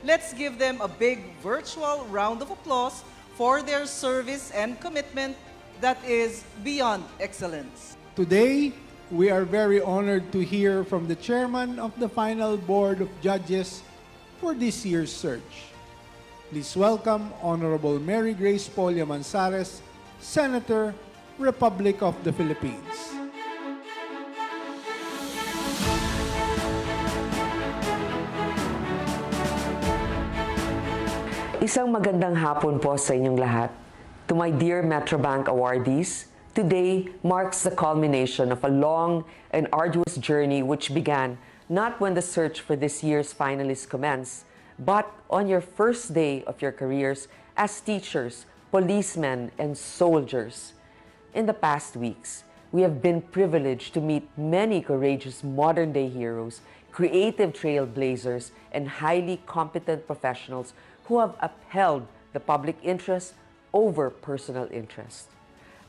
Let's give them a big virtual round of applause for their service and commitment that is beyond excellence. Today, we are very honored to hear from the chairman of the final board of judges for this year's search. Please welcome Honorable Mary Grace Polia Manzares, Senator, Republic of the Philippines. Isang magandang hapon po sa inyong lahat. To my dear Metrobank awardees, today marks the culmination of a long and arduous journey which began not when the search for this year's finalists commenced, but on your first day of your careers as teachers, policemen, and soldiers. In the past weeks, we have been privileged to meet many courageous modern-day heroes, creative trailblazers, and highly competent professionals who have upheld the public interest over personal interest.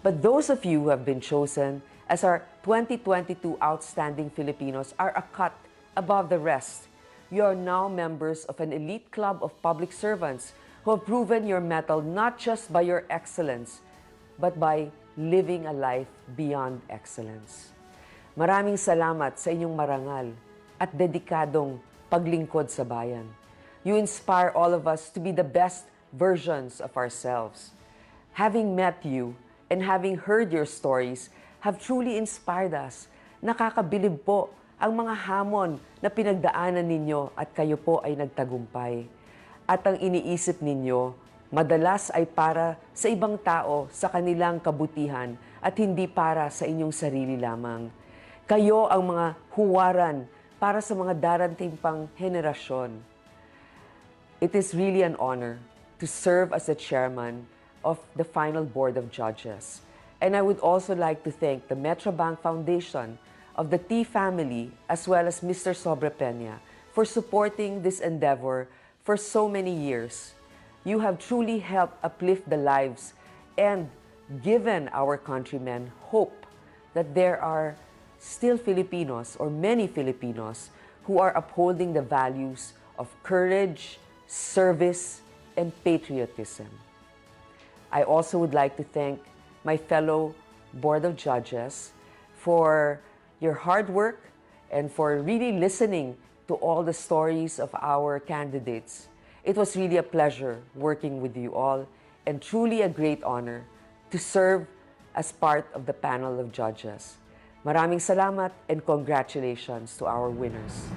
But those of you who have been chosen as our 2022 Outstanding Filipinos are a cut above the rest. You are now members of an elite club of public servants who have proven your mettle not just by your excellence, but by living a life beyond excellence. Maraming salamat sa inyong marangal at dedikadong paglingkod sa bayan. You inspire all of us to be the best versions of ourselves. Having met you and having heard your stories have truly inspired us. Nakakabilib po ang mga hamon na pinagdaanan ninyo at kayo po ay nagtagumpay. At ang iniisip ninyo, madalas ay para sa ibang tao sa kanilang kabutihan at hindi para sa inyong sarili lamang. Kayo ang mga huwaran para sa mga darating pang henerasyon. It is really an honor to serve as the chairman of the final board of judges. And I would also like to thank the Metrobank Foundation of the T family, as well as Mr. Sobrepeña, for supporting this endeavor for so many years. You have truly helped uplift the lives and given our countrymen hope that there are still Filipinos, or many Filipinos, who are upholding the values of courage, service, and patriotism. I also would like to thank my fellow Board of Judges for your hard work and for really listening to all the stories of our candidates. It was really a pleasure working with you all and truly a great honor to serve as part of the panel of judges. Maraming salamat and congratulations to our winners.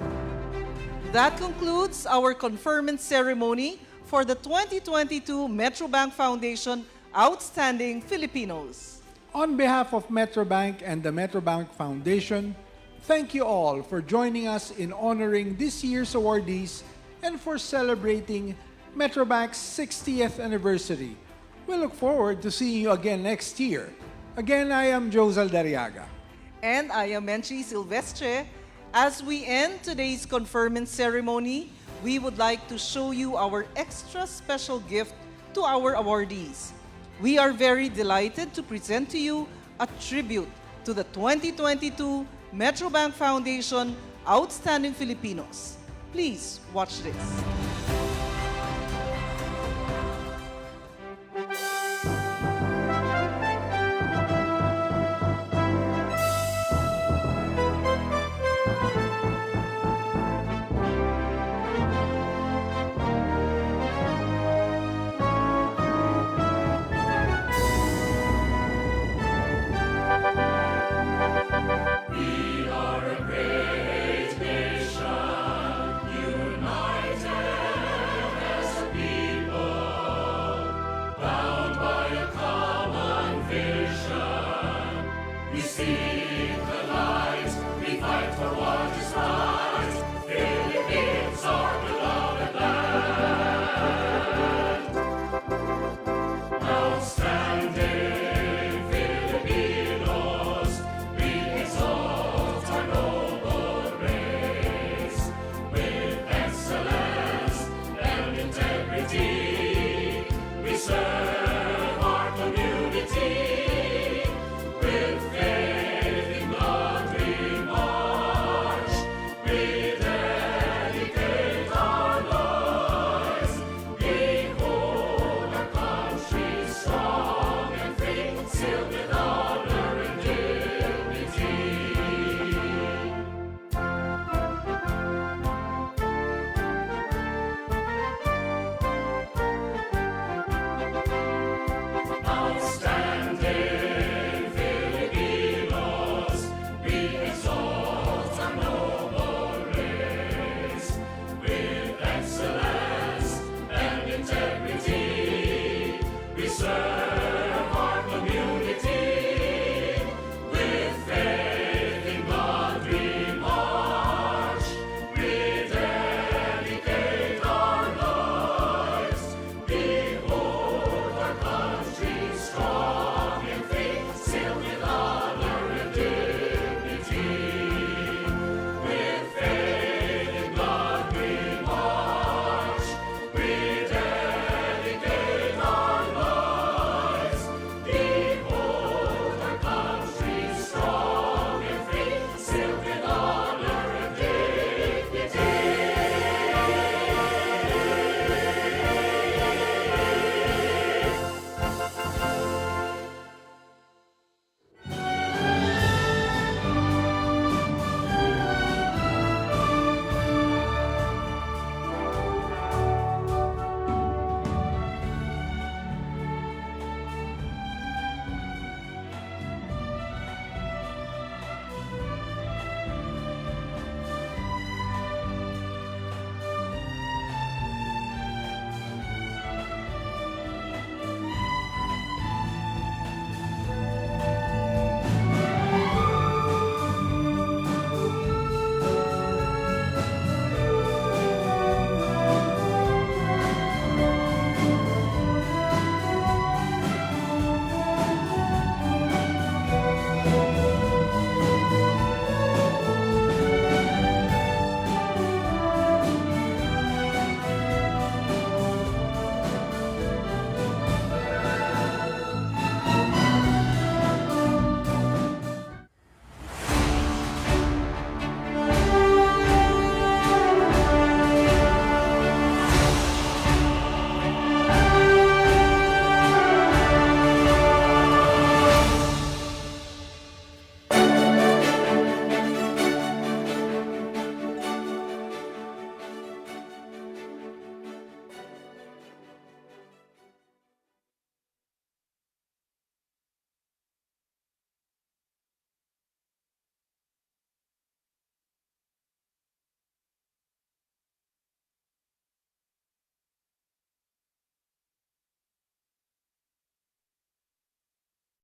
That concludes our conferment ceremony for the 2022 Metrobank Foundation Outstanding Filipinos. On behalf of Metrobank and the Metrobank Foundation, thank you all for joining us in honoring this year's awardees and for celebrating Metrobank's 60th anniversary. We look forward to seeing you again next year. Again, I am Josel Dariaga. And I am Menchi Silvestre. As we end today's conferment ceremony, we would like to show you our extra special gift to our awardees. We are very delighted to present to you a tribute to the 2022 Metrobank Foundation Outstanding Filipinos. Please watch this.